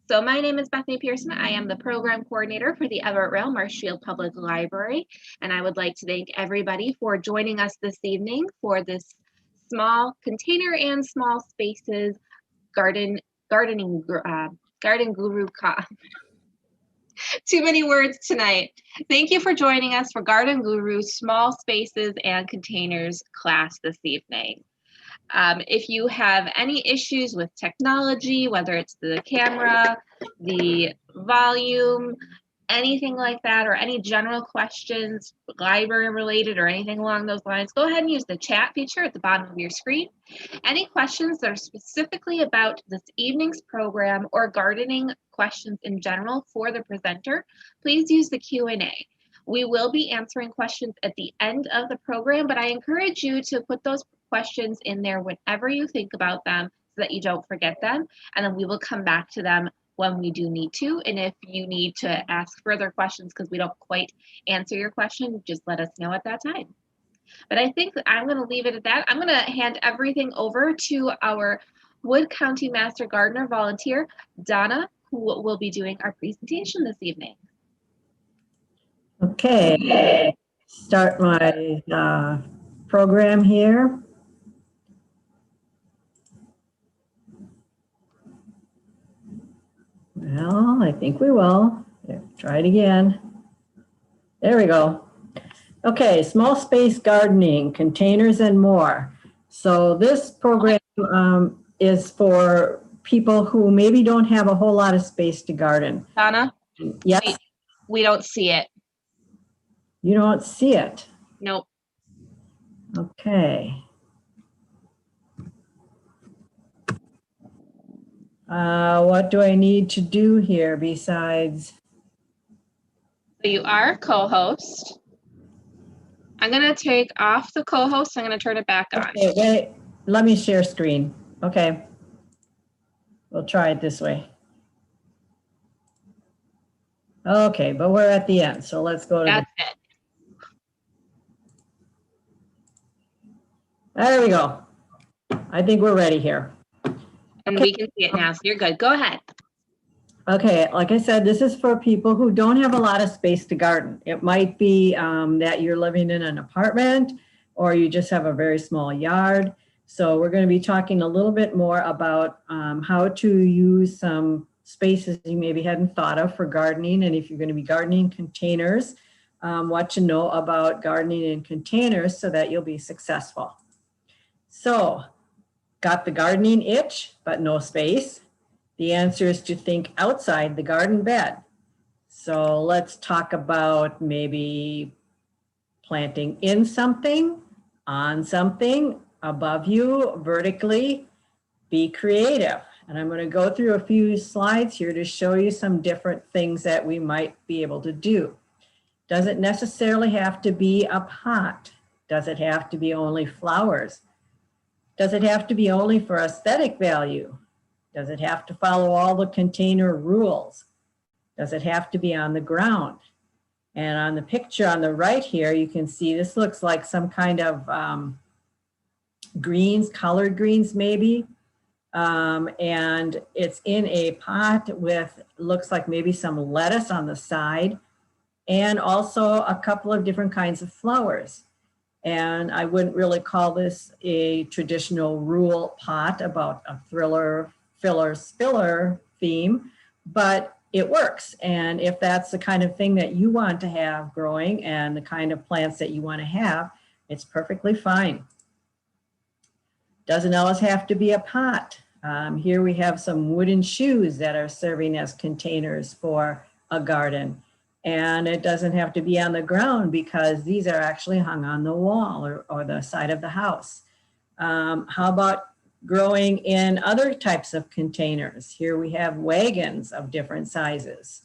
So my name is Bethany Pearson. I am the program coordinator for the Everett Rail Marshfield Public Library, and I would like to thank everybody for joining us this evening for this small container and small spaces garden guru too many words tonight. Thank you for joining us for Garden Guru Small Spaces and Containers class this evening. If you have any issues with technology, whether it's the camera, the volume, anything like that, or any general questions, library related or anything along those lines, go ahead and use the chat feature at the bottom of your screen. Any questions that are specifically about this evening's program or gardening questions in general for the presenter, please use the Q&A. We will be answering questions at the end of the program, but I encourage you to put those questions in there whenever you think about them so that you don't forget them, and then we will come back to them when we do need to. And if you need to ask further questions because we don't quite answer your question, just let us know at that time. But I think that I'm going to leave it at that. I'm going to hand everything over to our Wood County Master Gardener volunteer, Donna, who will be doing our presentation this evening. Okay, start my program here. Well, I think we will. Try it again. There we go. Okay, small space gardening, containers and more. So this program is for people who maybe don't have a whole lot of space to garden. Donna? Yes? We don't see it. You don't see it? Nope. Okay. What do I need to do here besides? So you are co-host. I'm going to take off the co-host. I'm going to turn it back on. Okay, wait. Let me share screen. Okay. We'll try it this way. Okay, but we're at the end, so let's go to That's it. There we go. I think we're ready here. And Okay. we can see it now, so you're good. Go ahead. Okay, like I said, this is for people who don't have a lot of space to garden. It might be that you're living in an apartment or you just have a very small yard. So we're going to be talking a little bit more about how to use some spaces you maybe hadn't thought of for gardening. And if you're going to be gardening containers, what to know about gardening in containers so that you'll be successful. So, got the gardening itch, but no space? The answer is to think outside the garden bed. So let's talk about maybe planting in something, on something, above you, vertically. Be creative. And I'm going to go through a few slides here to show you some different things that we might be able to do. Doesn't necessarily have to be a pot. Does it have to be only flowers? Does it have to be only for aesthetic value? Does it have to follow all the container rules? Does it have to be on the ground? And on the picture on the right here, you can see this looks like some kind of greens, colored greens maybe. And it's in a pot with, looks like maybe some lettuce on the side and also a couple of different kinds of flowers. And I wouldn't really call this a traditional rule pot about a thriller, filler, spiller theme, but it works. And if that's the kind of thing that you want to have growing and the kind of plants that you want to have, it's perfectly fine. Doesn't always have to be a pot. Here we have some wooden shoes that are serving as containers for a garden. And it doesn't have to be on the ground because these are actually hung on the wall or the side of the house. How about growing in other types of containers? Here we have wagons of different sizes.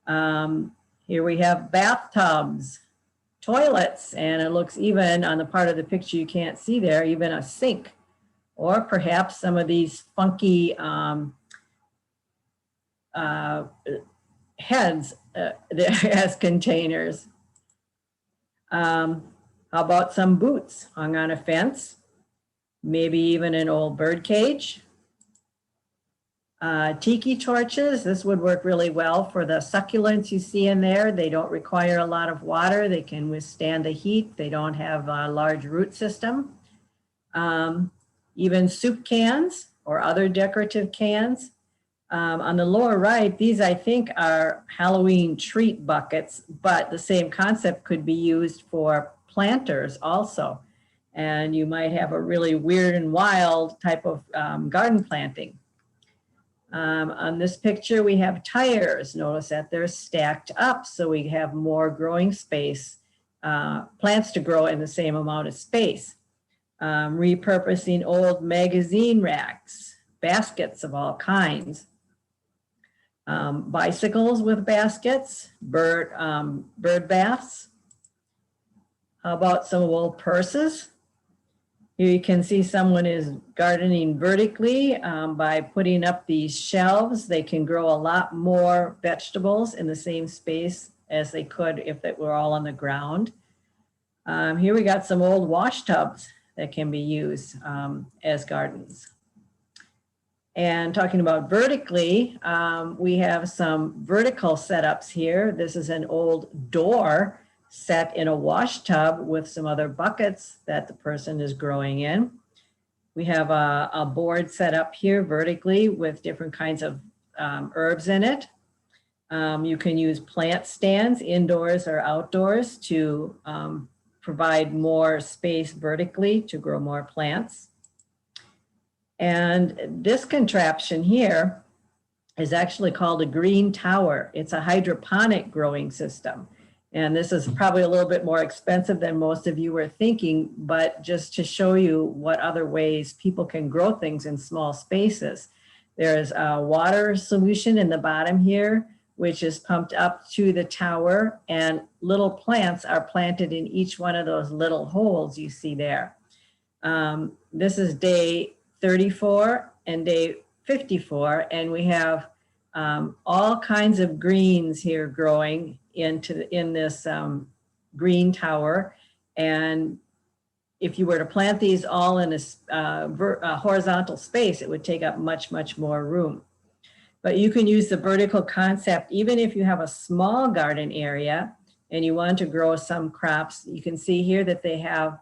Here we have bathtubs, toilets, and it looks even on the part of the picture you can't see there, even a sink, or perhaps some of these funky heads as containers. How about some boots hung on a fence? Maybe even an old bird cage. Tiki torches, this would work really well for the succulents you see in there. They don't require a lot of water. They can withstand the heat. They don't have a large root system. Even soup cans or other decorative cans. On the lower right, these I think are Halloween treat buckets, but the same concept could be used for planters also. And you might have a really weird and wild type of garden planting. On this picture, we have tires. Notice that they're stacked up, so we have more growing space, plants to grow in the same amount of space. Repurposing old magazine racks, baskets of all kinds. Bicycles with baskets, bird baths. How about some old purses? Here you can see someone is gardening vertically by putting up these shelves. They can grow a lot more vegetables in the same space as they could if it were all on the ground. Here we got some old wash tubs that can be used as gardens. And talking about vertically, we have some vertical setups here. This is an old door set in a wash tub with some other buckets that the person is growing in. We have a board set up here vertically with different kinds of herbs in it. You can use plant stands indoors or outdoors to provide more space vertically to grow more plants. And this contraption here is actually called a green tower. It's a hydroponic growing system. And this is probably a little bit more expensive than most of you were thinking, but just to show you what other ways people can grow things in small spaces. There's a water solution in the bottom here, which is pumped up to the tower, and little plants are planted in each one of those little holes you see there. This is day 34 and day 54, and we have all kinds of greens here growing in this green tower. And if you were to plant these all in a horizontal space, it would take up much, much more room. But you can use the vertical concept even if you have a small garden area and you want to grow some crops. You can see here that they have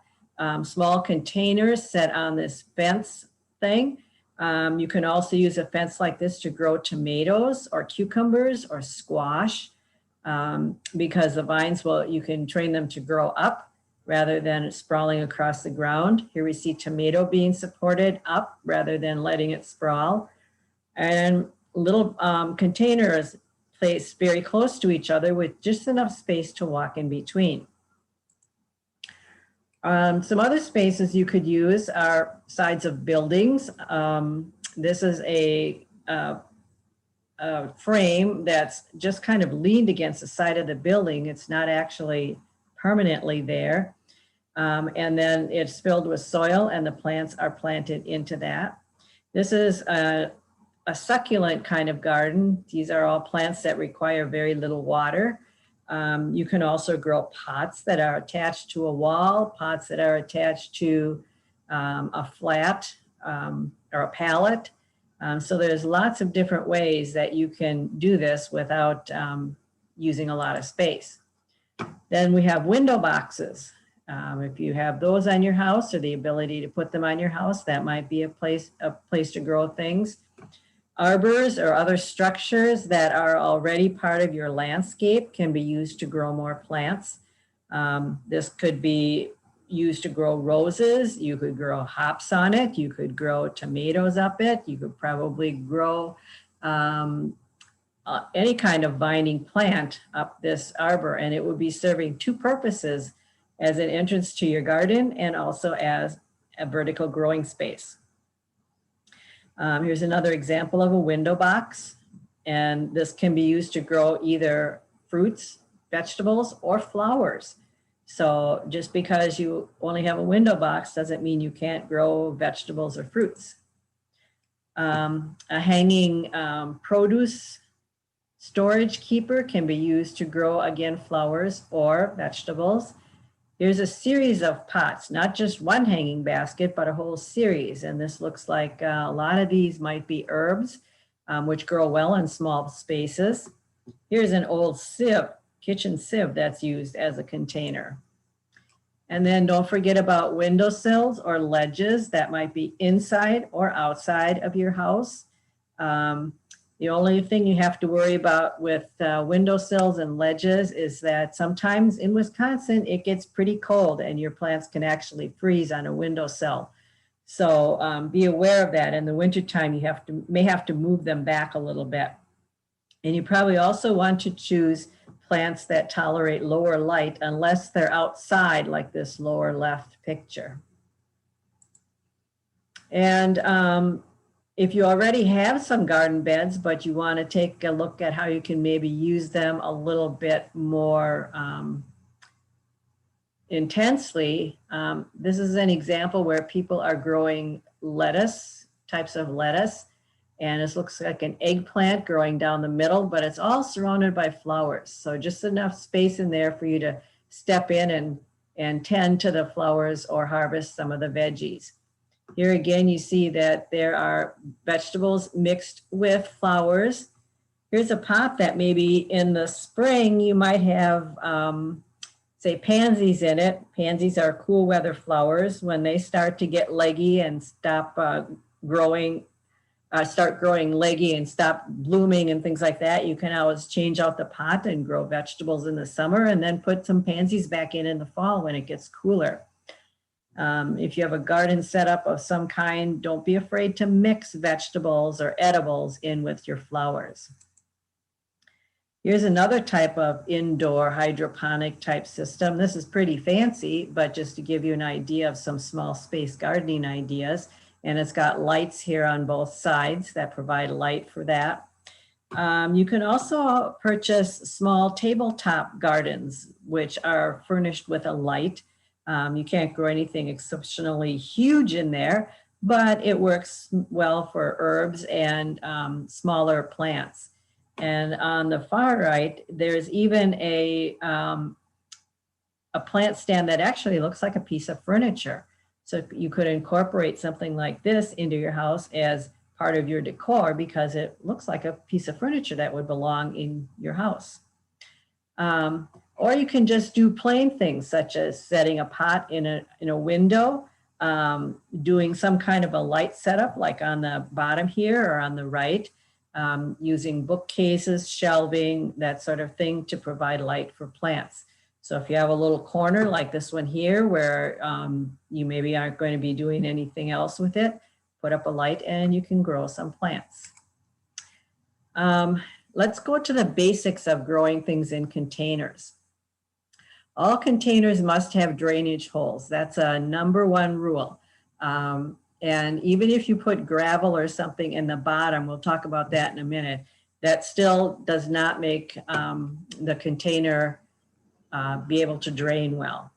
small containers set on this fence thing. You can also use a fence like this to grow tomatoes or cucumbers or squash because the vines you can train them to grow up rather than sprawling across the ground. Here we see tomato being supported up rather than letting it sprawl. And little containers placed very close to each other with just enough space to walk in between. Some other spaces you could use are sides of buildings. This is a frame that's just kind of leaned against the side of the building. It's not actually permanently there. And then it's filled with soil and the plants are planted into that. This is a succulent kind of garden. These are all plants that require very little water. You can also grow pots that are attached to a wall, pots that are attached to a flat or a pallet. So there's lots of different ways that you can do this without using a lot of space. Then we have window boxes. If you have those on your house or the ability to put them on your house, that might be a place to grow things. Arbors or other structures that are already part of your landscape can be used to grow more plants. This could be used to grow roses. You could grow hops on it. You could grow tomatoes up it. You could probably grow any kind of vining plant up this arbor, and it would be serving two purposes: as an entrance to your garden and also as a vertical growing space. Here's another example of a window box, and this can be used to grow either fruits, vegetables, or flowers. So just because you only have a window box doesn't mean you can't grow vegetables or fruits. A hanging produce storage keeper can be used to grow, again, flowers or vegetables. Here's a series of pots, not just one hanging basket, but a whole series. And this looks like a lot of these might be herbs. which grow well in small spaces. Here's an old sieve, kitchen sieve that's used as a container. And then don't forget about windowsills or ledges that might be inside or outside of your house. The only thing you have to worry about with windowsills and ledges is that sometimes in Wisconsin, it gets pretty cold and your plants can actually freeze on a windowsill. So be aware of that. In the wintertime, you may have to move them back a little bit. And you probably also want to choose plants that tolerate lower light unless they're outside, like this lower left picture. And if you already have some garden beds, but you want to take a look at how you can maybe use them a little bit more intensely, this is an example where people are growing lettuce, types of lettuce, and it looks like an eggplant growing down the middle, but it's all surrounded by flowers. So just enough space in there for you to step in and tend to the flowers or harvest some of the veggies. Here again, you see that there are vegetables mixed with flowers. Here's a pot that maybe in the spring you might have, say, pansies in it. Pansies are cool weather flowers. When they start to get leggy and stop growing leggy and stop blooming and things like that, you can always change out the pot and grow vegetables in the summer and then put some pansies back in the fall when it gets cooler. If you have a garden setup of some kind, don't be afraid to mix vegetables or edibles in with your flowers. Here's another type of indoor hydroponic type system. This is pretty fancy, but just to give you an idea of some small space gardening ideas. And it's got lights here on both sides that provide light for that. You can also purchase small tabletop gardens, which are furnished with a light. You can't grow anything exceptionally huge in there, but it works well for herbs and smaller plants. And on the far right, there's even a plant stand that actually looks like a piece of furniture. So you could incorporate something like this into your house as part of your decor because it looks like a piece of furniture that would belong in your house. Or you can just do plain things such as setting a pot in a window, doing some kind of a light setup like on the bottom here or on the right, using bookcases, shelving, that sort of thing to provide light for plants. So if you have a little corner like this one here where you maybe aren't going to be doing anything else with it, put up a light and you can grow some plants. Let's go to the basics of growing things in containers. All containers must have drainage holes. That's a #1 rule. And even if you put gravel or something in the bottom, we'll talk about that in a minute, that still does not make the container be able to drain well.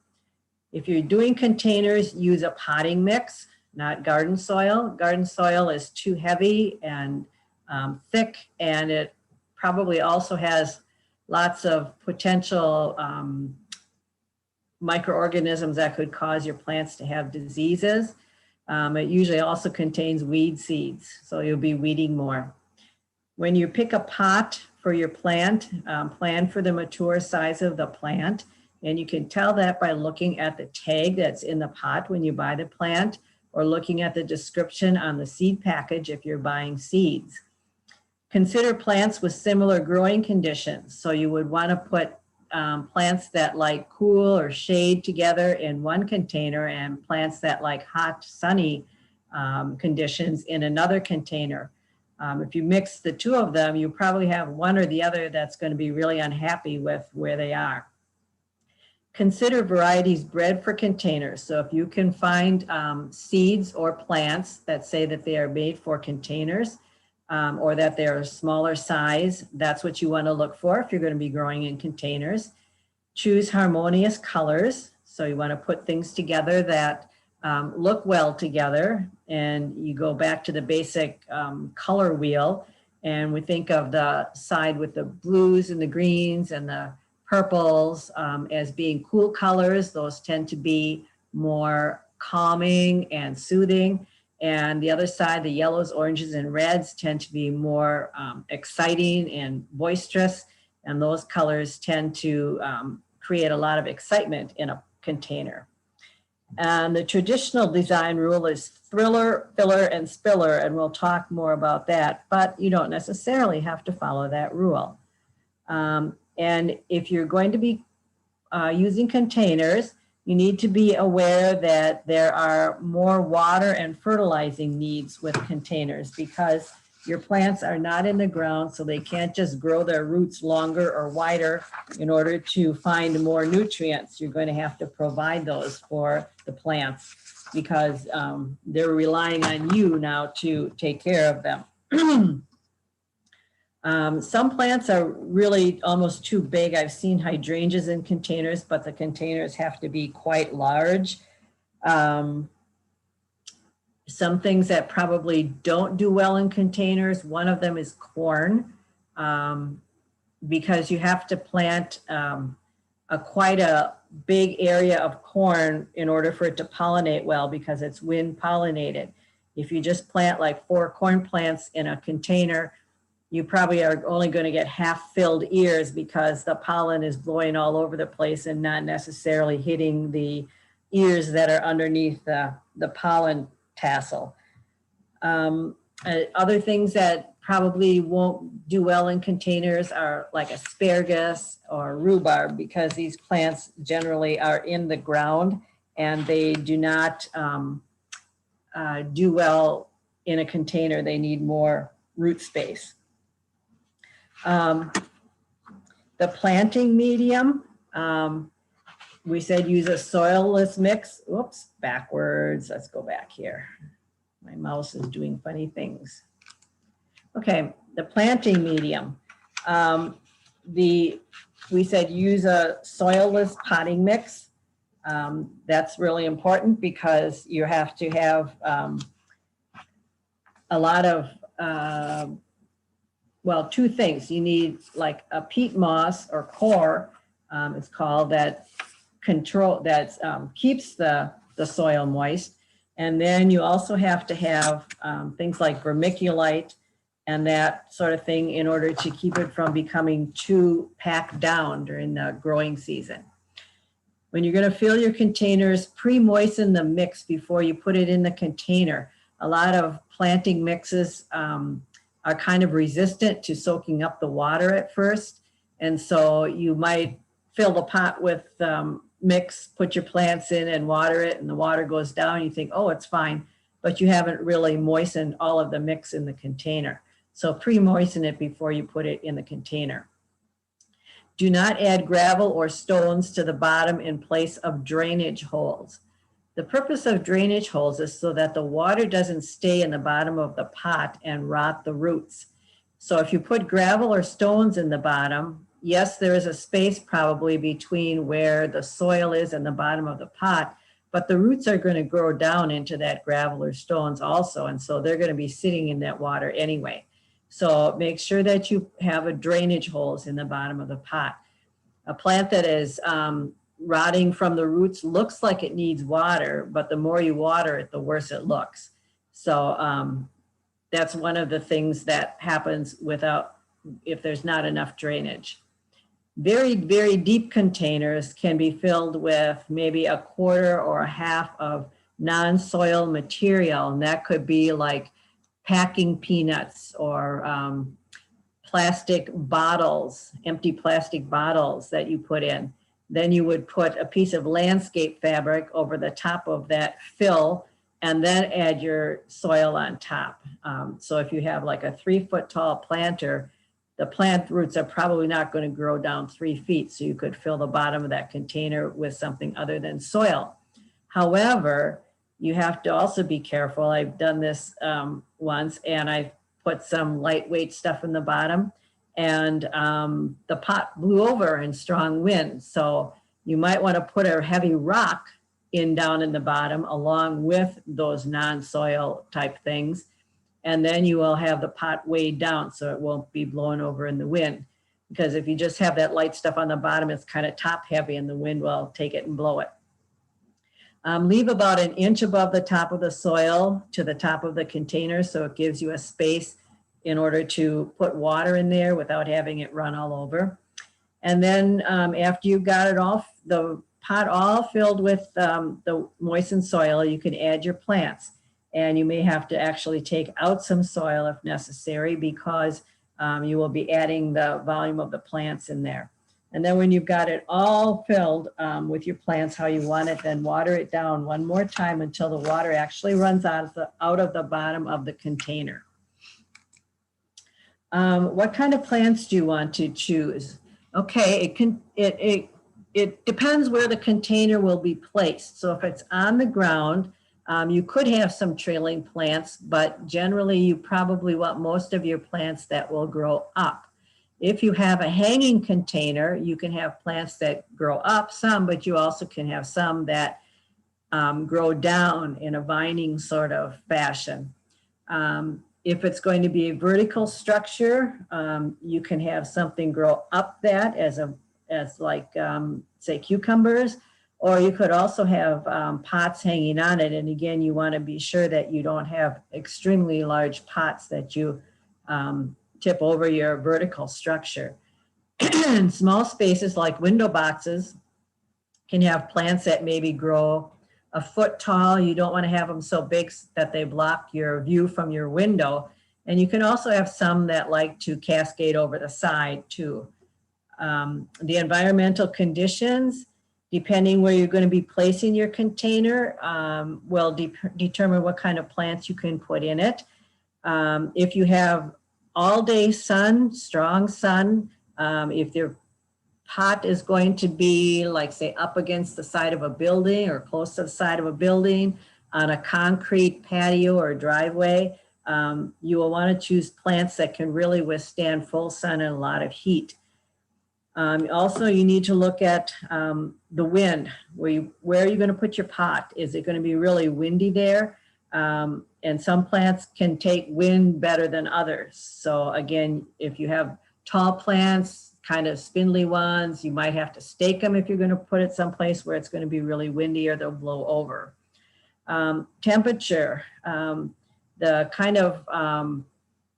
If you're doing containers, use a potting mix, not garden soil. Garden soil is too heavy and thick, and it probably also has lots of potential microorganisms that could cause your plants to have diseases. It usually also contains weed seeds, so you'll be weeding more. When you pick a pot for your plant, plan for the mature size of the plant, and you can tell that by looking at the tag that's in the pot when you buy the plant, or looking at the description on the seed package if you're buying seeds. Consider plants with similar growing conditions. So you would want to put plants that like cool or shade together in one container and plants that like hot, sunny conditions in another container. If you mix the two of them, you probably have one or the other that's going to be really unhappy with where they are. Consider varieties bred for containers. So if you can find seeds or plants that say that they are made for containers or that they're a smaller size, that's what you want to look for if you're going to be growing in containers. Choose harmonious colors. So you want to put things together that look well together, and you go back to the basic color wheel, and we think of the side with the blues and the greens and the purples as being cool colors. Those tend to be more calming and soothing. And the other side, the yellows, oranges, and reds tend to be more exciting and boisterous. And those colors tend to create a lot of excitement in a container. And the traditional design rule is thriller, filler, and spiller, and we'll talk more about that, but you don't necessarily have to follow that rule. And if you're going to be using containers, you need to be aware that there are more water and fertilizing needs with containers because your plants are not in the ground, so they can't just grow their roots longer or wider in order to find more nutrients. You're going to have to provide those for the plants because they're relying on you now to take care of them. Some plants are really almost too big. I've seen hydrangeas in containers, but the containers have to be quite large. Some things that probably don't do well in containers, one of them is corn, because you have to plant quite a big area of corn in order for it to pollinate well because it's wind pollinated. If you just plant like 4 corn plants in a container, you probably are only going to get half filled ears because the pollen is blowing all over the place and not necessarily hitting the ears that are underneath the pollen tassel. Other things that probably won't do well in containers are like asparagus or rhubarb because these plants generally are in the ground and they do not do well in a container. They need more root space. The planting medium, we said use a soilless mix. Whoops, backwards. Let's go back here. My mouse is doing funny things. Okay, the planting medium. We said use a soilless potting mix. That's really important because you have to have a lot of well, 2 things. You need like a peat moss or core, it's called, that keeps the soil moist. And then you also have to have things like vermiculite and that sort of thing in order to keep it from becoming too packed down during the growing season. When you're going to fill your containers, pre-moisten the mix before you put it in the container. A lot of planting mixes are kind of resistant to soaking up the water at first. And so you might fill the pot with mix, put your plants in and water it, and the water goes down. You think, oh, it's fine, but you haven't really moistened all of the mix in the container. So pre-moisten it before you put it in the container. Do not add gravel or stones to the bottom in place of drainage holes. The purpose of drainage holes is so that the water doesn't stay in the bottom of the pot and rot the roots. So if you put gravel or stones in the bottom, yes, there is a space probably between where the soil is and the bottom of the pot, but the roots are going to grow down into that gravel or stones also. And so they're going to be sitting in that water anyway. So make sure that you have a drainage holes in the bottom of the pot. A plant that is rotting from the roots looks like it needs water, but the more you water it, the worse it looks. So that's one of the things that happens if there's not enough drainage. Very, very deep containers can be filled with maybe 1/4 or 1/2 of non-soil material, and that could be like packing peanuts or plastic bottles, empty plastic bottles that you put in. Then you would put a piece of landscape fabric over the top of that fill and then add your soil on top. So if you have like a 3-foot tall planter, the plant roots are probably not going to grow down 3 feet. So you could fill the bottom of that container with something other than soil. However, you have to also be careful. I've done this once and I put some lightweight stuff in the bottom and the pot blew over in strong wind. So you might want to put a heavy rock down in the bottom along with those non-soil type things. And then you will have the pot weighed down so it won't be blown over in the wind. Because if you just have that light stuff on the bottom, it's kind of top heavy and the wind will take it and blow it. Leave about an inch above the top of the soil to the top of the container, so it gives you a space in order to put water in there without having it run all over. And then after you've got it all, the pot all filled with the moistened soil, you can add your plants. And you may have to actually take out some soil if necessary, because you will be adding the volume of the plants in there. And then when you've got it all filled with your plants how you want it, then water it down one more time until the water actually runs out of the bottom of the container. What kind of plants do you want to choose? Okay, it depends where the container will be placed. So if it's on the ground, you could have some trailing plants, but generally you probably want most of your plants that will grow up. If you have a hanging container, you can have plants that grow up some, but you also can have some that grow down in a vining sort of fashion. If it's going to be a vertical structure, you can have something grow up that as like, say, cucumbers, or you could also have pots hanging on it. And again, you want to be sure that you don't have extremely large pots that you tip over your vertical structure. Small spaces like window boxes can have plants that maybe grow a foot tall. You don't want to have them so big that they block your view from your window. And you can also have some that like to cascade over the side too. The environmental conditions, depending where you're going to be placing your container, will determine what kind of plants you can put in it. If you have all day sun, strong sun, if your pot is going to be like, say, up against the side of a building or close to the side of a building on a concrete patio or driveway, you will want to choose plants that can really withstand full sun and a lot of heat. Also, you need to look at the wind. Where are you going to put your pot? Is it going to be really windy there? And some plants can take wind better than others. So again, if you have tall plants, kind of spindly ones, you might have to stake them if you're going to put it someplace where it's going to be really windy or they'll blow over. Temperature, the kind of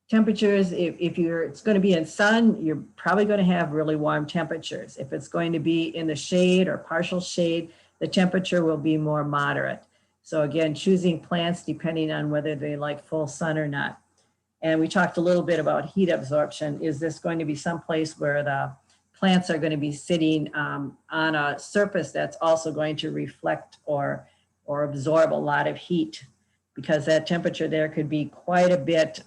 temperatures, if it's going to be in sun, you're probably going to have really warm temperatures. If it's going to be in the shade or partial shade, the temperature will be more moderate. So again, choosing plants depending on whether they like full sun or not. And we talked a little bit about heat absorption. Is this going to be someplace where the plants are going to be sitting on a surface that's also going to reflect or absorb a lot of heat? Because that temperature there could be quite a bit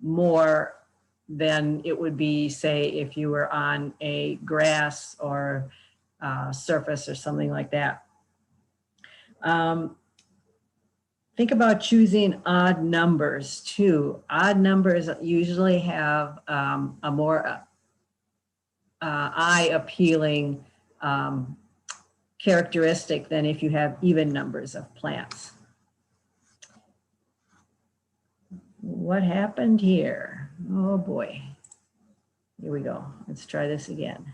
more than it would be, say, if you were on a grass or surface or something like that. Think about choosing odd numbers too. Odd numbers usually have a more eye-appealing characteristic than if you have even numbers of plants. What happened here? Oh boy. Here we go. Let's try this again.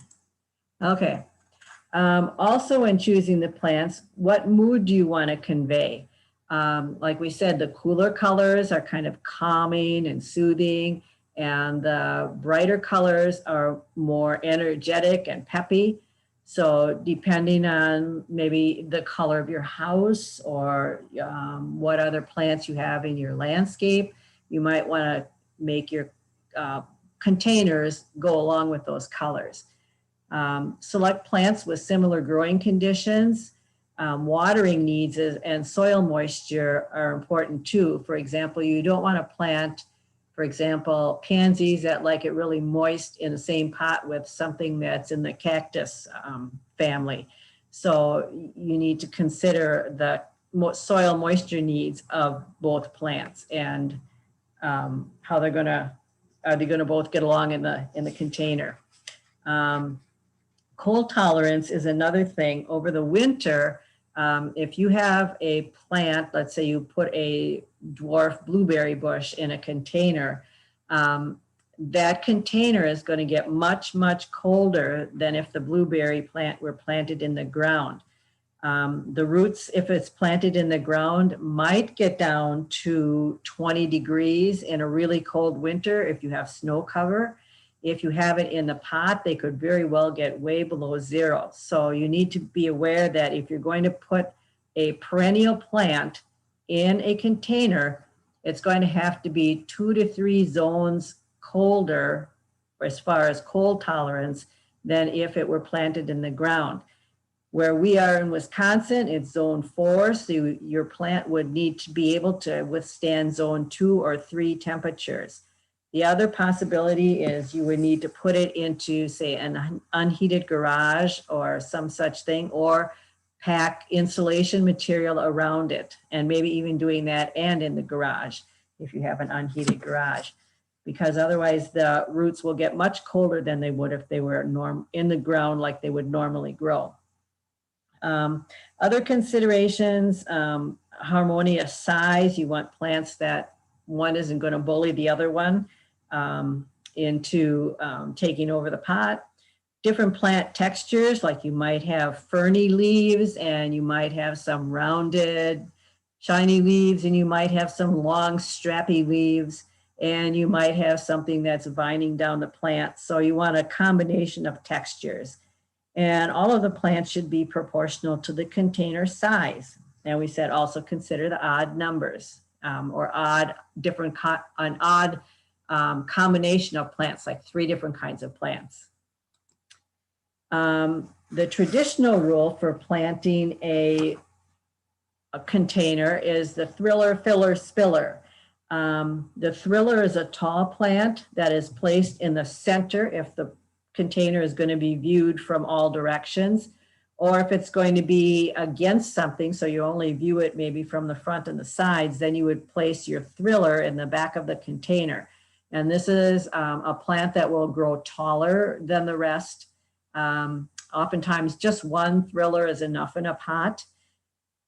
Okay. Also, when choosing the plants, what mood do you want to convey? Like we said, the cooler colors are kind of calming and soothing, and the brighter colors are more energetic and peppy. So depending on maybe the color of your house or what other plants you have in your landscape, you might want to make your containers go along with those colors. Select plants with similar growing conditions. Watering needs and soil moisture are important too. For example, you don't want to plant, for example, pansies that like it really moist in the same pot with something that's in the cactus family. So you need to consider the soil moisture needs of both plants and how are they going to both get along in the container. Cold tolerance is another thing. Over the winter, if you have a plant, let's say you put a dwarf blueberry bush in a container, that container is going to get much, much colder than if the blueberry plant were planted in the ground. The roots, if it's planted in the ground, might get down to 20 degrees in a really cold winter if you have snow cover. If you have it in the pot, they could very well get way below zero. So you need to be aware that if you're going to put a perennial plant in a container, it's going to have to be 2 to 3 zones colder as far as cold tolerance than if it were planted in the ground. Where we are in Wisconsin, it's zone 4, so your plant would need to be able to withstand zone 2 or 3 temperatures. The other possibility is you would need to put it into, say, an unheated garage or some such thing, or pack insulation material around it, and maybe even doing that and in the garage if you have an unheated garage, because otherwise the roots will get much colder than they would if they were in the ground like they would normally grow. Other considerations, harmonious size. You want plants that one isn't going to bully the other one into taking over the pot. Different plant textures, like you might have ferny leaves and you might have some rounded, shiny leaves, and you might have some long, strappy leaves, and you might have something that's vining down the plant. So you want a combination of textures. And all of the plants should be proportional to the container size. And we said also consider the odd numbers or odd combination of plants, like 3 different kinds of plants. The traditional rule for planting a container is the thriller, filler, spiller. The thriller is a tall plant that is placed in the center if the container is going to be viewed from all directions, or if it's going to be against something, so you only view it maybe from the front and the sides, then you would place your thriller in the back of the container. And this is a plant that will grow taller than the rest. Oftentimes just one thriller is enough in a pot.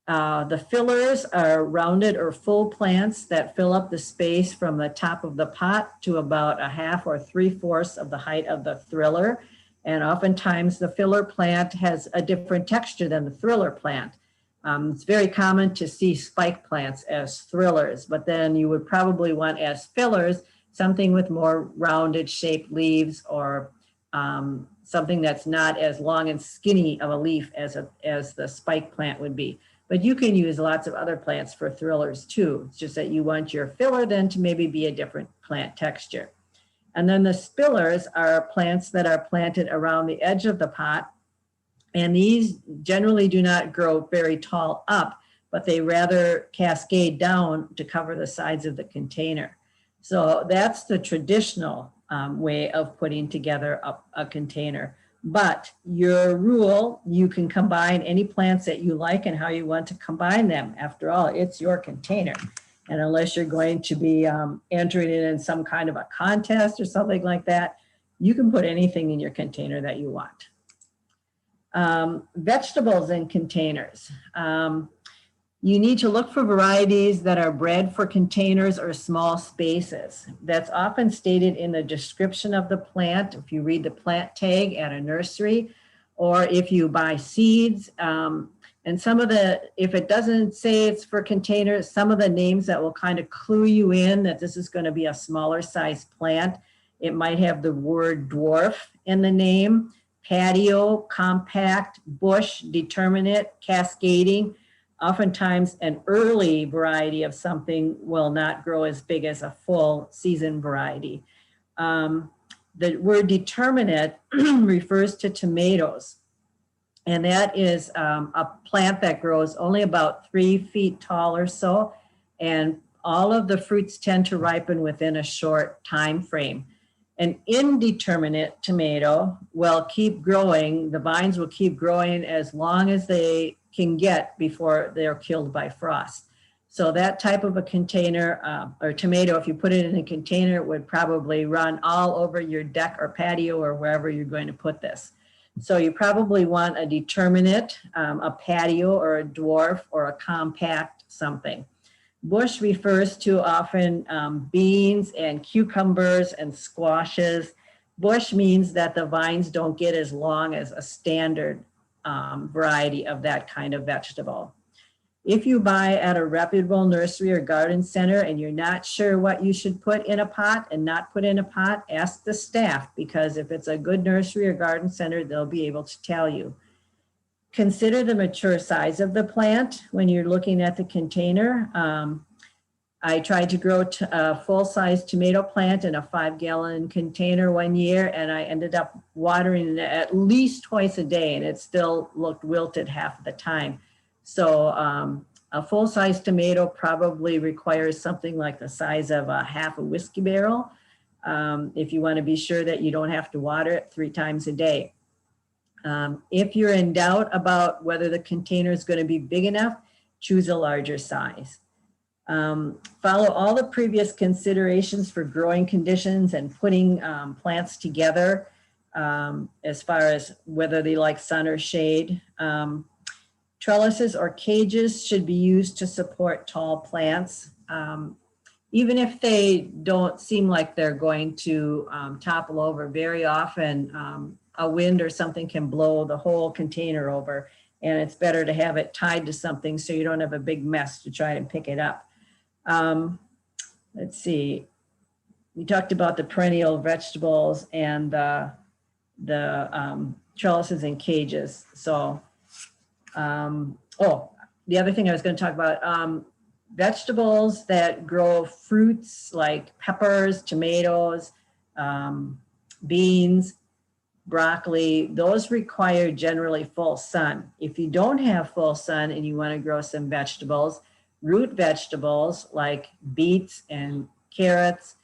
The fillers are rounded or full plants that fill up the space from the top of the pot to about 1/2 or 3/4 of the height of the thriller. And oftentimes the filler plant has a different texture than the thriller plant. It's very common to see spike plants as thrillers, but then you would probably want as fillers something with more rounded shaped leaves, or something that's not as long and skinny of a leaf as the spike plant would be. But you can use lots of other plants for thrillers too. It's just that you want your filler then to maybe be a different plant texture. And then the spillers are plants that are planted around the edge of the pot. And these generally do not grow very tall up, but they rather cascade down to cover the sides of the container. So that's the traditional way of putting together a container. But your rule, you can combine any plants that you like and how you want to combine them. After all, it's your container. And unless you're going to be entering it in some kind of a contest or something like that, you can put anything in your container that you want. Vegetables in containers. You need to look for varieties that are bred for containers or small spaces. That's often stated in the description of the plant, if you read the plant tag at a nursery, or if you buy seeds. And some of if it doesn't say it's for containers, some of the names that will kind of clue you in that this is going to be a smaller size plant. It might have the word dwarf in the name, patio, compact, bush, determinate, cascading. Oftentimes an early variety of something will not grow as big as a full season variety. The word determinate refers to tomatoes. And that is a plant that grows only about 3 feet tall or so. And all of the fruits tend to ripen within a short time frame. An indeterminate tomato will keep growing. The vines will keep growing as long as they can get before they're killed by frost. So that type of a container or tomato, if you put it in a container, it would probably run all over your deck or patio or wherever you're going to put this. So you probably want a determinate, a patio or a dwarf or a compact something. Bush refers to often beans and cucumbers and squashes. Bush means that the vines don't get as long as a standard variety of that kind of vegetable. If you buy at a reputable nursery or garden center and you're not sure what you should put in a pot and not put in a pot, ask the staff, because if it's a good nursery or garden center, they'll be able to tell you. Consider the mature size of the plant when you're looking at the container. I tried to grow a full-size tomato plant in a 5-gallon container one year, and I ended up watering it at least twice a day, and it still looked wilted half of the time. So a full-size tomato probably requires something like the size of a half a whiskey barrel if you want to be sure that you don't have to water it 3 times a day. If you're in doubt about whether the container is going to be big enough, choose a larger size. Follow all the previous considerations for growing conditions and putting plants together as far as whether they like sun or shade. Trellises or cages should be used to support tall plants. Even if they don't seem like they're going to topple over, very often a wind or something can blow the whole container over, and it's better to have it tied to something so you don't have a big mess to try and pick it up. Let's see, we talked about the perennial vegetables and the trellises and cages. So, oh, the other thing I was going to talk about, vegetables that grow fruits like peppers, tomatoes, beans, broccoli, those require generally full sun. If you don't have full sun and you want to grow some vegetables, root vegetables like beets and carrots,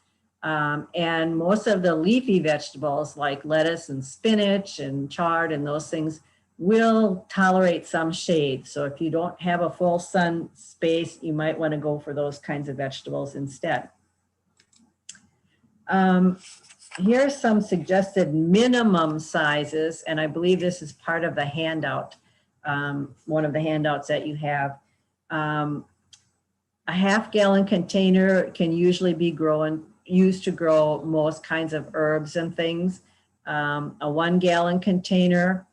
and most of the leafy vegetables like lettuce and spinach and chard and those things will tolerate some shade. So if you don't have a full sun space, you might want to go for those kinds of vegetables instead. Here are some suggested minimum sizes, and I believe this is part of the handout, one of the handouts that you have. A half-gallon container can usually be used to grow most kinds of herbs and things. A 1-gallon container,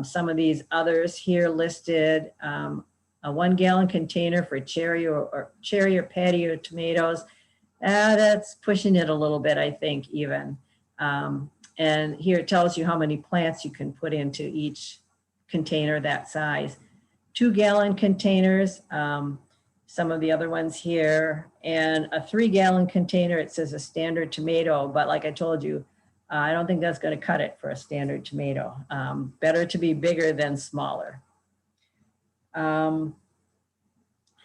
some of these others here listed, a 1-gallon container for cherry or patio tomatoes. That's pushing it a little bit, I think, even. And here it tells you how many plants you can put into each container that size. 2-gallon containers, some of the other ones here, and a 3-gallon container, it says a standard tomato, but like I told you, I don't think that's going to cut it for a standard tomato. Better to be bigger than smaller.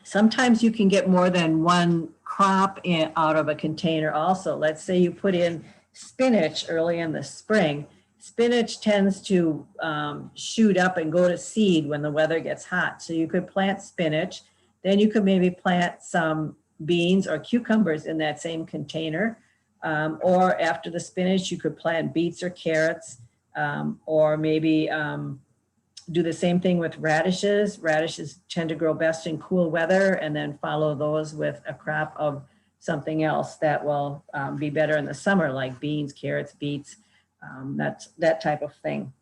Sometimes you can get more than one crop out of a container also. Let's say you put in spinach early in the spring. Spinach tends to shoot up and go to seed when the weather gets hot. So you could plant spinach, then you could maybe plant some beans or cucumbers in that same container. Or after the spinach, you could plant beets or carrots, or maybe do the same thing with radishes. Radishes tend to grow best in cool weather, and then follow those with a crop of something else that will be better in the summer, like beans, carrots, beets, that type of thing.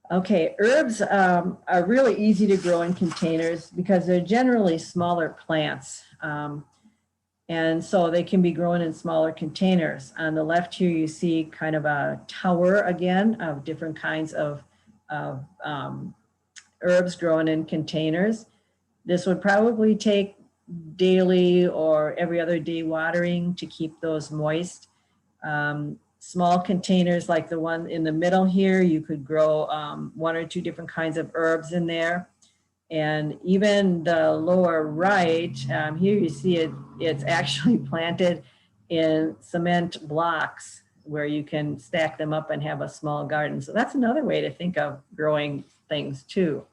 Okay, herbs are really easy to grow in containers because they're generally smaller plants. And so they can be grown in smaller containers. On the left here, you see kind of a tower again of different kinds of herbs grown in containers. This would probably take daily or every other day watering to keep those moist. Small containers like the one in the middle here, you could grow 1 or 2 different kinds of herbs in there. And even the lower right, here you see it's actually planted in cement blocks where you can stack them up and have a small garden. So that's another way to think of growing things too.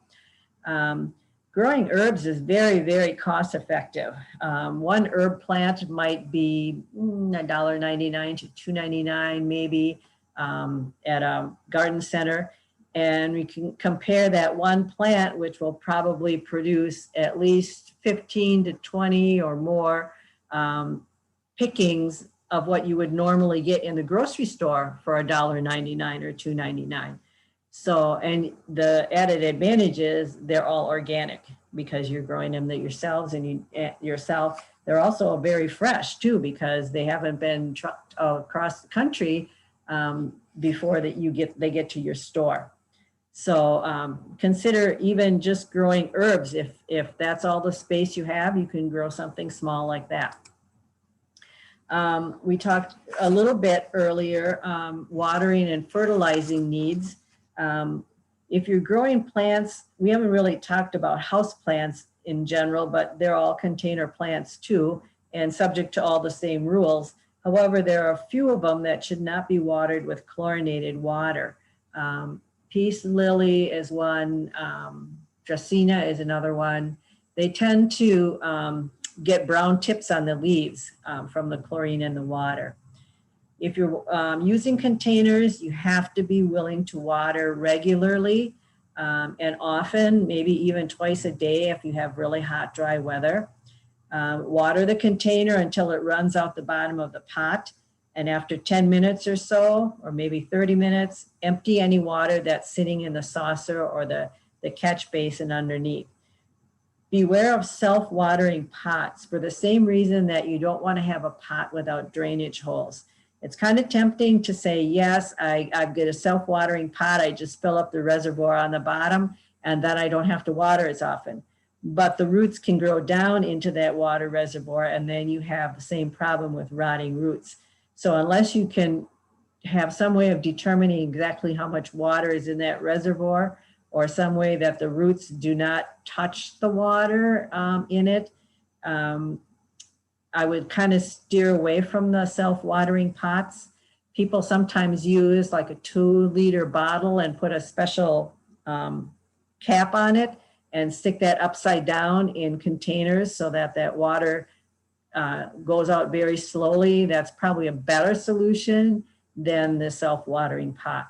Growing herbs is very, very cost effective. One herb plant might be $1.99 to $2.99 maybe at a garden center. And we can compare that one plant, which will probably produce at least 15 to 20 or more pickings of what you would normally get in the grocery store for $1.99 or $2.99. So, and the added advantage is they're all organic because you're growing them yourselves and yourself. They're also very fresh too because they haven't been trucked across the country before they get to your store. So consider even just growing herbs. If that's all the space you have, you can grow something small like that. We talked a little bit earlier, watering and fertilizing needs. If you're growing plants, we haven't really talked about house plants in general, but they're all container plants too, and subject to all the same rules. However, there are a few of them that should not be watered with chlorinated water. Peace lily is one, Dracaena is another one. They tend to get brown tips on the leaves from the chlorine in the water. If you're using containers, you have to be willing to water regularly and often, maybe even twice a day if you have really hot, dry weather. Water the container until it runs out the bottom of the pot. And after 10 minutes or so, or maybe 30 minutes, empty any water that's sitting in the saucer or the catch basin underneath. Beware of self-watering pots for the same reason that you don't want to have a pot without drainage holes. It's kind of tempting to say, yes, I've got a self-watering pot. I just fill up the reservoir on the bottom and then I don't have to water as often. But the roots can grow down into that water reservoir and then you have the same problem with rotting roots. So unless you can have some way of determining exactly how much water is in that reservoir or some way that the roots do not touch the water in it, I would kind of steer away from the self-watering pots. People sometimes use like a 2-liter bottle and put a special cap on it and stick that upside down in containers so that that water goes out very slowly. That's probably a better solution than the self-watering pot.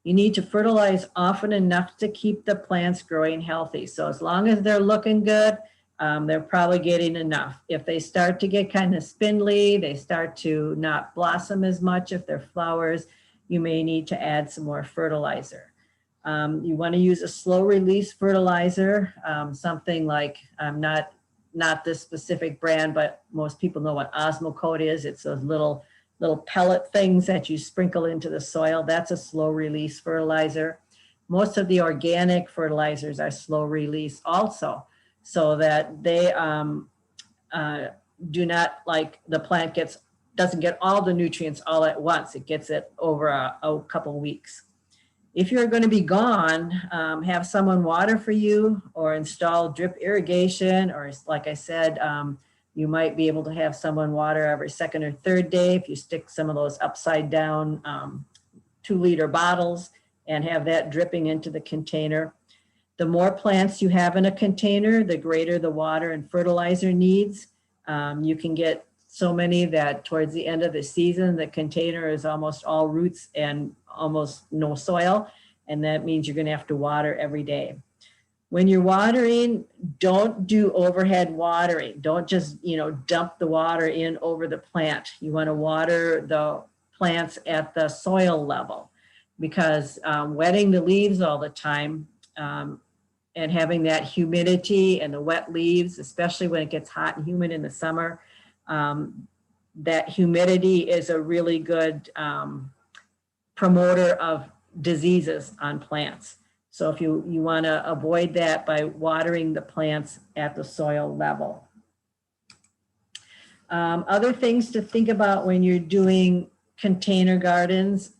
You need to fertilize often enough to keep the plants growing healthy. So as long as they're looking good, they're probably getting enough. If they start to get kind of spindly, they start to not blossom as much if they're flowers, you may need to add some more fertilizer. You want to use a slow release fertilizer, something like, not this specific brand, but most people know what Osmocote is. It's those little pellet things that you sprinkle into the soil. That's a slow release fertilizer. Most of the organic fertilizers are slow release also, so that they do not, like the plant doesn't get all the nutrients all at once. It gets it over a couple weeks. If you're going to be gone, have someone water for you or install drip irrigation, or like I said, you might be able to have someone water every second or third day if you stick some of those upside down 2-liter bottles and have that dripping into the container. The more plants you have in a container, the greater the water and fertilizer needs. You can get so many that towards the end of the season, the container is almost all roots and almost no soil. And that means you're going to have to water every day. When you're watering, don't do overhead watering. Don't just, dump the water in over the plant. You want to water the plants at the soil level, because wetting the leaves all the time and having that humidity and the wet leaves, especially when it gets hot and humid in the summer, that humidity is a really good promoter of diseases on plants. So if you want to avoid that by watering the plants at the soil level. Other things to think about when you're doing container gardens,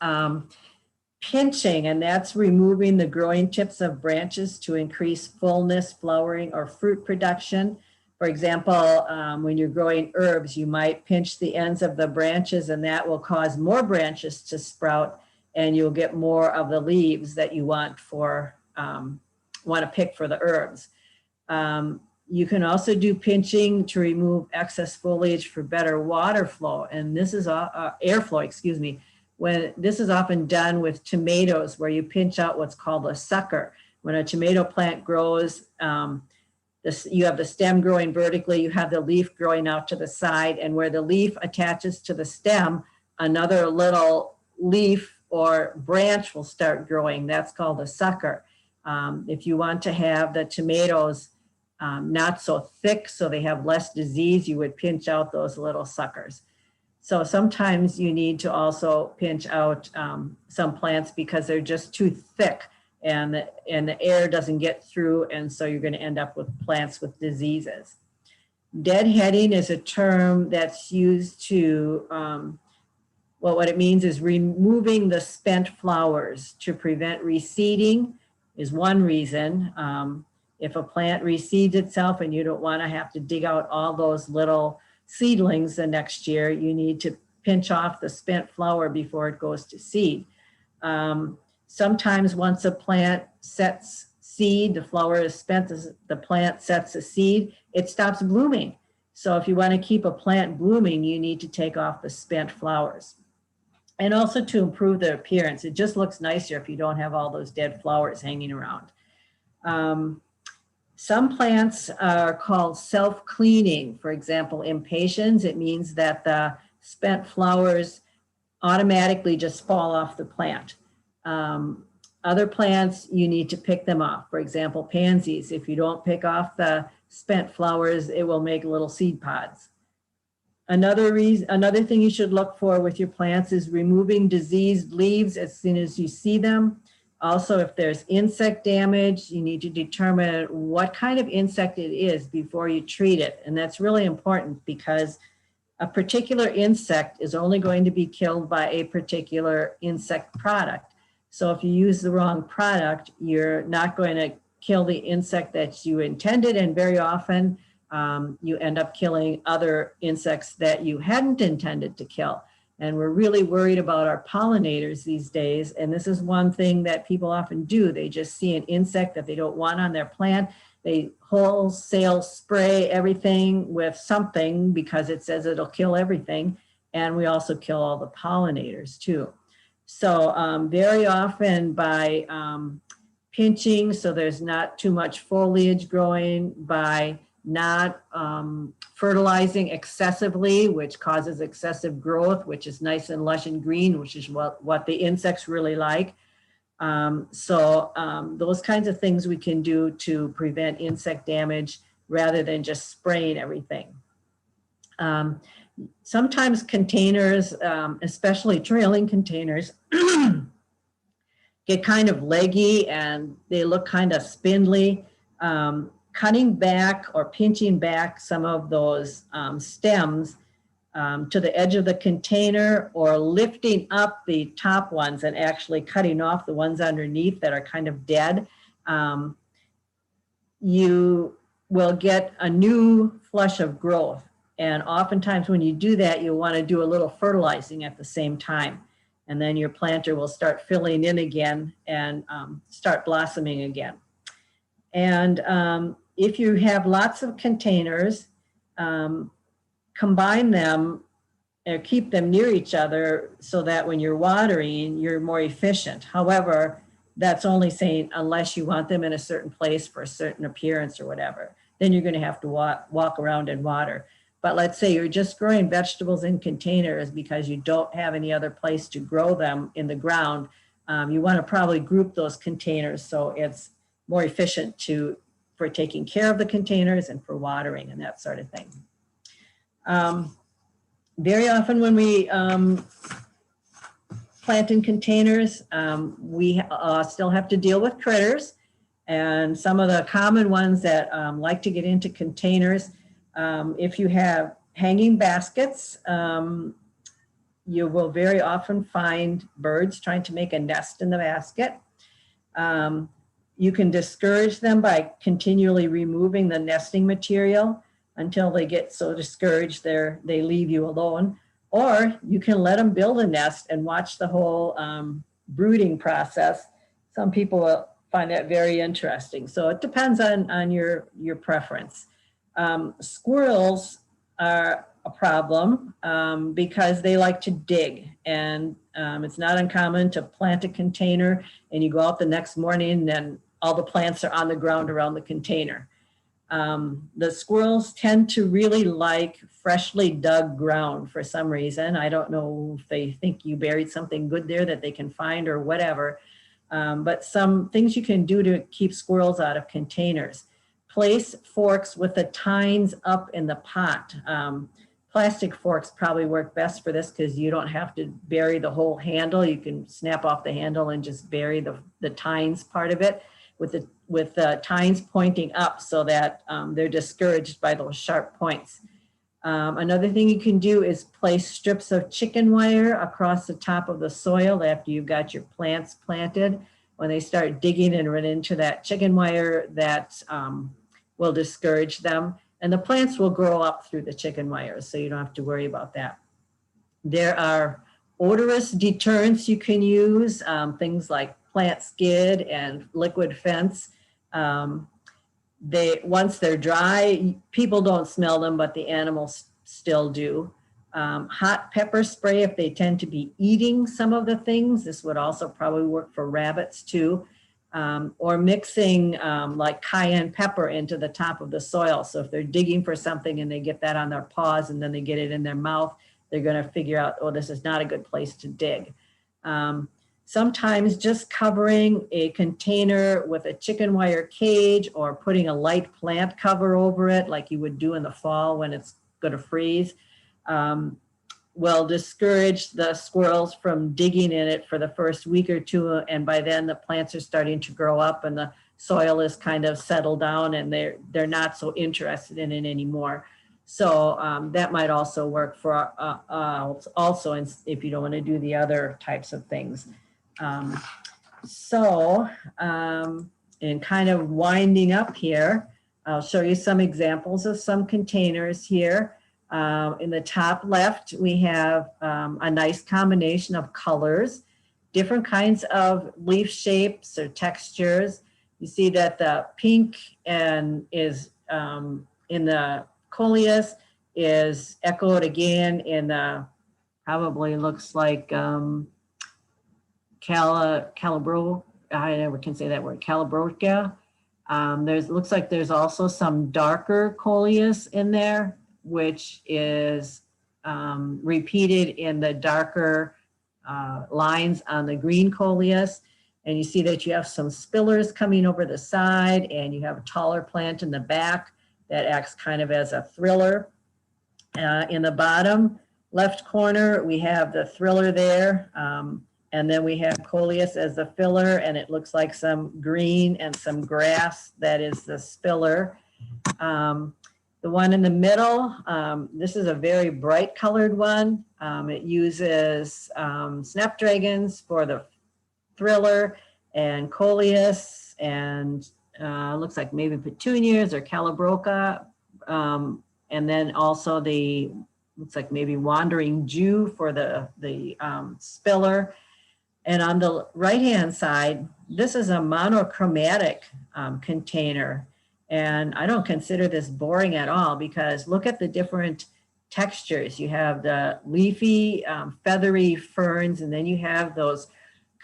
pinching, and that's removing the growing tips of branches to increase fullness, flowering, or fruit production. For example, when you're growing herbs, you might pinch the ends of the branches and that will cause more branches to sprout and you'll get more of the leaves that you want to pick for the herbs. You can also do pinching to remove excess foliage for better water flow. And this is airflow, excuse me. When this is often done with tomatoes, where you pinch out what's called a sucker. When a tomato plant grows, you have the stem growing vertically, you have the leaf growing out to the side, and where the leaf attaches to the stem, another little leaf or branch will start growing. That's called a sucker. If you want to have the tomatoes not so thick so they have less disease, you would pinch out those little suckers. So sometimes you need to also pinch out some plants because they're just too thick and the air doesn't get through, and so you're going to end up with plants with diseases. Deadheading is a term that's used to, well, what it means is removing the spent flowers to prevent reseeding is one reason. If a plant reseeds itself and you don't want to have to dig out all those little seedlings the next year, you need to pinch off the spent flower before it goes to seed. Sometimes once a plant sets seed, the flower is spent, the plant sets a seed, it stops blooming. So if you want to keep a plant blooming, you need to take off the spent flowers. And also to improve the appearance. It just looks nicer if you don't have all those dead flowers hanging around. Some plants are called self-cleaning. For example, impatiens, it means that the spent flowers automatically just fall off the plant. Other plants, you need to pick them off. For example, pansies, if you don't pick off the spent flowers, it will make little seed pods. Another thing you should look for with your plants is removing diseased leaves as soon as you see them. Also, if there's insect damage, you need to determine what kind of insect it is before you treat it. And that's really important because a particular insect is only going to be killed by a particular insect product. So if you use the wrong product, you're not going to kill the insect that you intended, and very often you end up killing other insects that you hadn't intended to kill. And we're really worried about our pollinators these days. And this is one thing that people often do. They just see an insect that they don't want on their plant. They wholesale spray everything with something because it says it'll kill everything. And we also kill all the pollinators too. So very often by pinching so there's not too much foliage growing, by not fertilizing excessively, which causes excessive growth, which is nice and lush and green, which is what the insects really like. Those kinds of things we can do to prevent insect damage rather than just spraying everything. Sometimes containers, especially trailing containers, get kind of leggy and they look kind of spindly. Cutting back or pinching back some of those stems to the edge of the container, or lifting up the top ones and actually cutting off the ones underneath that are kind of dead, you will get a new flush of growth. And oftentimes when you do that, you'll want to do a little fertilizing at the same time. And then your planter will start filling in again and start blossoming again. And if you have lots of containers, combine them or keep them near each other so that when you're watering, you're more efficient. However, that's only saying unless you want them in a certain place for a certain appearance or whatever, then you're going to have to walk around and water. But let's say you're just growing vegetables in containers because you don't have any other place to grow them in the ground. You want to probably group those containers so it's more efficient for taking care of the containers and for watering and that sort of thing. Very often when we plant in containers, we still have to deal with critters. And some of the common ones that like to get into containers, if you have hanging baskets, you will very often find birds trying to make a nest in the basket. You can discourage them by continually removing the nesting material until they get so discouraged they leave you alone. Or you can let them build a nest and watch the whole brooding process. Some people find that very interesting. So it depends on your preference. Squirrels are a problem because they like to dig, and it's not uncommon to plant a container and you go out the next morning and all the plants are on the ground around the container. The squirrels tend to really like freshly dug ground for some reason. I don't know if they think you buried something good there that they can find or whatever. But some things you can do to keep squirrels out of containers. Place forks with the tines up in the pot. Plastic forks probably work best for this because you don't have to bury the whole handle. You can snap off the handle and just bury the tines part of it with the tines pointing up so that they're discouraged by those sharp points. Another thing you can do is place strips of chicken wire across the top of the soil after you've got your plants planted. When they start digging and run into that chicken wire, that will discourage them. And the plants will grow up through the chicken wires, so you don't have to worry about that. There are odorous deterrents you can use, things like plant skid and liquid fence. Once they're dry, people don't smell them, but the animals still do. Hot pepper spray if they tend to be eating some of the things. This would also probably work for rabbits too. Or mixing like cayenne pepper into the top of the soil. So if they're digging for something and they get that on their paws and then they get it in their mouth, they're going to figure out, oh, this is not a good place to dig. Sometimes just covering a container with a chicken wire cage or putting a light plant cover over it like you would do in the fall when it's going to freeze will discourage the squirrels from digging in it for the first week or two. And by then the plants are starting to grow up and the soil is kind of settled down and they're not so interested in it anymore. So that might also work for also if you don't want to do the other types of things. In kind of winding up here, I'll show you some examples of some containers here. In the top left, we have a nice combination of colors, different kinds of leaf shapes or textures. You see that the pink is in the coleus is echoed again in the, probably looks like calabro, I never can say that word, calabroca. Looks like there's also some darker coleus in there, which is repeated in the darker lines on the green coleus. And you see that you have some spillers coming over the side and you have a taller plant in the back that acts kind of as a thriller. In the bottom left corner, we have the thriller there. And then we have coleus as the filler, and it looks like some green and some grass that is the spiller. The one in the middle, this is a very bright colored one. It uses snapdragons for the thriller and coleus and looks like maybe petunias or calabroca. And then also looks like maybe wandering Jew for the spiller. And on the right-hand side, this is a monochromatic container. And I don't consider this boring at all because look at the different textures. You have the leafy, feathery ferns, and then you have those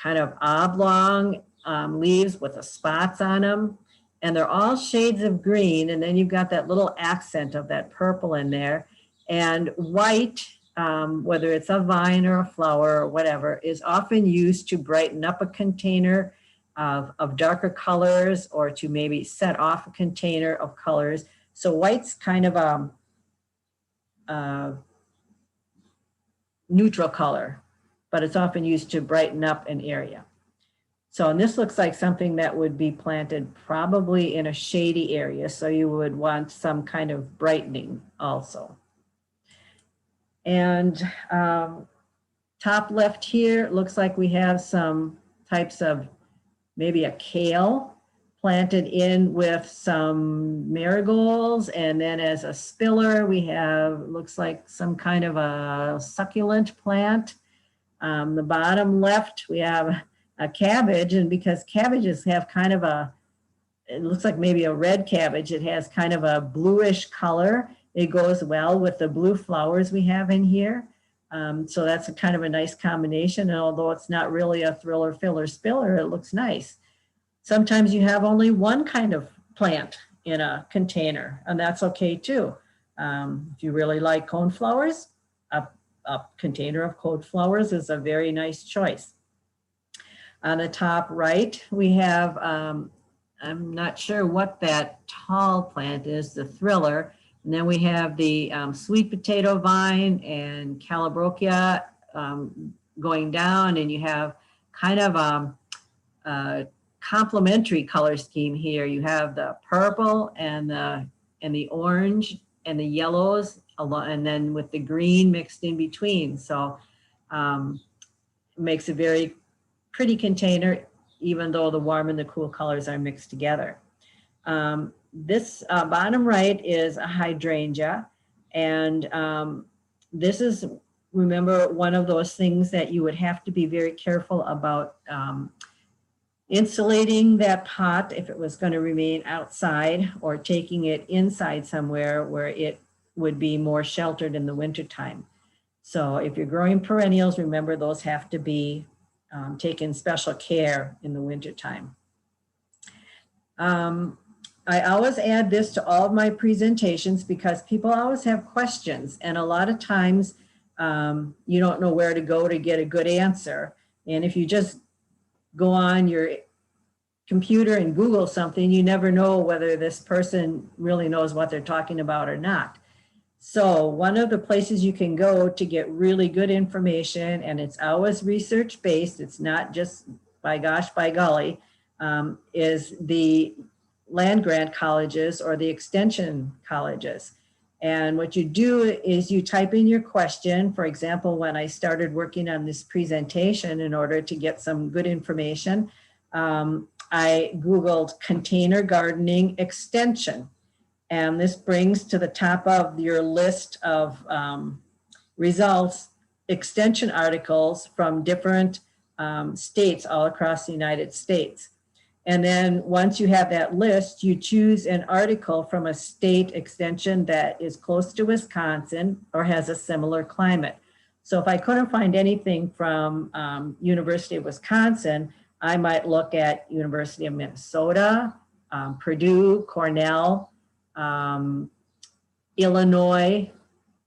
kind of oblong leaves with the spots on them. And they're all shades of green. And then you've got that little accent of that purple in there. And white, whether it's a vine or a flower or whatever, is often used to brighten up a container of darker colors or to maybe set off a container of colors. So white's kind of a neutral color, but it's often used to brighten up an area. So, and this looks like something that would be planted probably in a shady area. So you would want some kind of brightening also. And top left here, looks like we have some types of maybe a kale planted in with some marigolds. And then as a spiller, we have, looks like some kind of a succulent plant. The bottom left, we have a cabbage. And because cabbages have kind of it looks like maybe a red cabbage, it has kind of a bluish color. It goes well with the blue flowers we have in here. So that's a kind of a nice combination. And although it's not really a thriller, filler, spiller, it looks nice. Sometimes you have only one kind of plant in a container, and that's okay too. If you really like coneflowers, a container of coneflowers is a very nice choice. On the top right, we have, I'm not sure what that tall plant is, the thriller. And then we have the sweet potato vine and Calibrachoa going down, and you have kind of a complementary color scheme here. You have the purple and the orange and the yellows, and then with the green mixed in between. So it makes a very pretty container, even though the warm and the cool colors are mixed together. This bottom right is a hydrangea, and this is, remember, one of those things that you would have to be very careful about insulating that pot if it was going to remain outside, or taking it inside somewhere where it would be more sheltered in the wintertime. So if you're growing perennials, remember those have to be taken special care in the wintertime. I always add this to all of my presentations because people always have questions, and a lot of times you don't know where to go to get a good answer. And if you just go on your computer and Google something, you never know whether this person really knows what they're talking about or not. So one of the places you can go to get really good information, and it's always research-based, it's not just by gosh, by golly, is the land-grant colleges or the extension colleges. And what you do is you type in your question. For example, when I started working on this presentation, in order to get some good information, I Googled container gardening extension. And this brings to the top of your list of results extension articles from different states all across the United States. And then once you have that list, you choose an article from a state extension that is close to Wisconsin or has a similar climate. So if I couldn't find anything from University of Wisconsin, I might look at University of Minnesota, Purdue, Cornell, Illinois,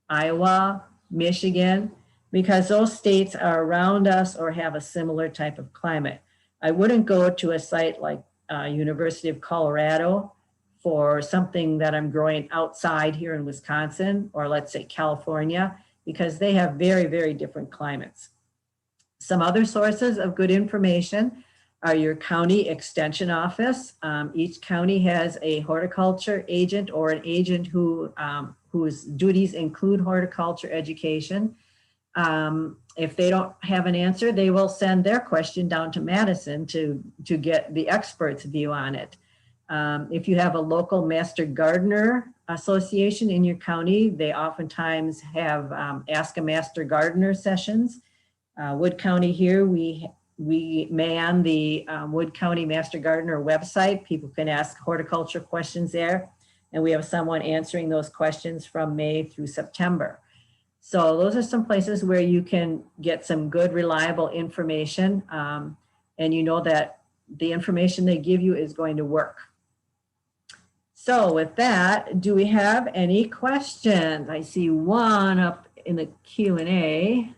Iowa, Michigan, because those states are around us or have a similar type of climate. I wouldn't go to a site like University of Colorado for something that I'm growing outside here in Wisconsin, or let's say California, because they have very, very different climates. Some other sources of good information are your county extension office. Each county has a horticulture agent or an agent whose duties include horticulture education. If they don't have an answer, they will send their question down to Madison to get the expert's view on it. If you have a local master gardener association in your county, they oftentimes have Ask a Master Gardener sessions. Wood County here, we man the Wood County Master Gardener website. People can ask horticulture questions there, and we have someone answering those questions from May through September. So those are some places where you can get some good, reliable information, and you know that the information they give you is going to work. So with that, do we have any questions? I see one up in the Q&A.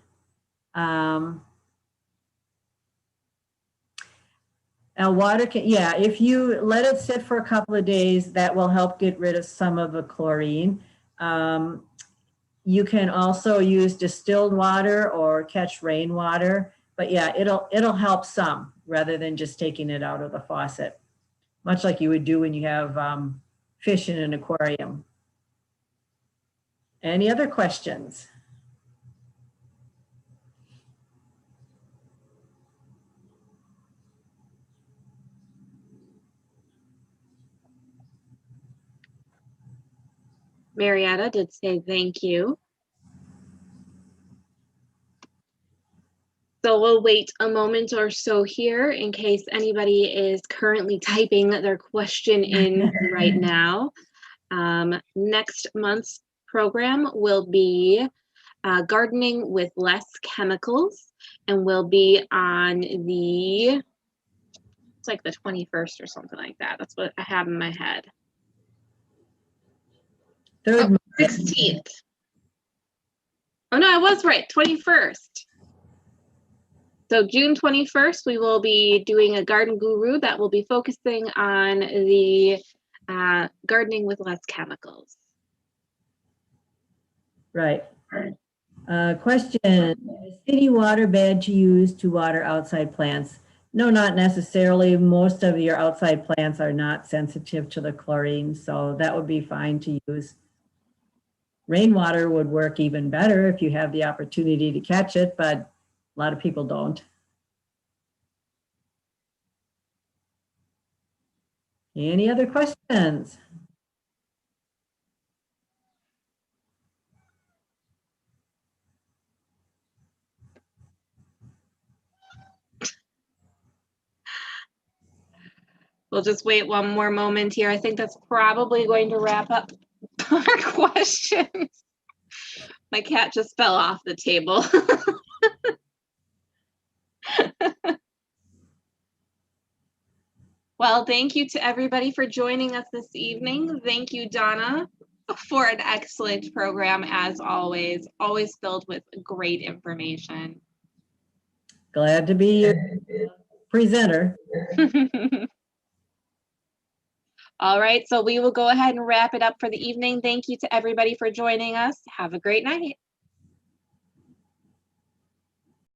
Water can, yeah, if you let it sit for a couple of days, that will help get rid of some of the chlorine. You can also use distilled water or catch rainwater, but yeah, it'll help some rather than just taking it out of the faucet, much like you would do when you have fish in an aquarium. Any other questions? Marietta did say thank you. So we'll wait a moment or so here in case anybody is currently typing their question in right now. Next month's program will be gardening with less chemicals, and will be on the, it's like the 21st or something like that. That's what I have in my head. Third Oh, Monday. 16th. Oh no, I was right, 21st. So June 21st, we will be doing a garden guru that will be focusing on the gardening with less chemicals. Right. Question, is city water bad to use to water outside plants? No, not necessarily. Most of your outside plants are not sensitive to the chlorine, so that would be fine to use. Rainwater would work even better if you have the opportunity to catch it, but a lot of people don't. Any other questions? We'll just wait one more moment here. I think that's probably going to wrap up our questions. My cat just fell off the table. Well, thank you to everybody for joining us this evening. Thank you, Donna, for an excellent program as always filled with great information. Glad to be your presenter. All right, so we will go ahead and wrap it up for the evening. Thank you to everybody for joining us. Have a great night.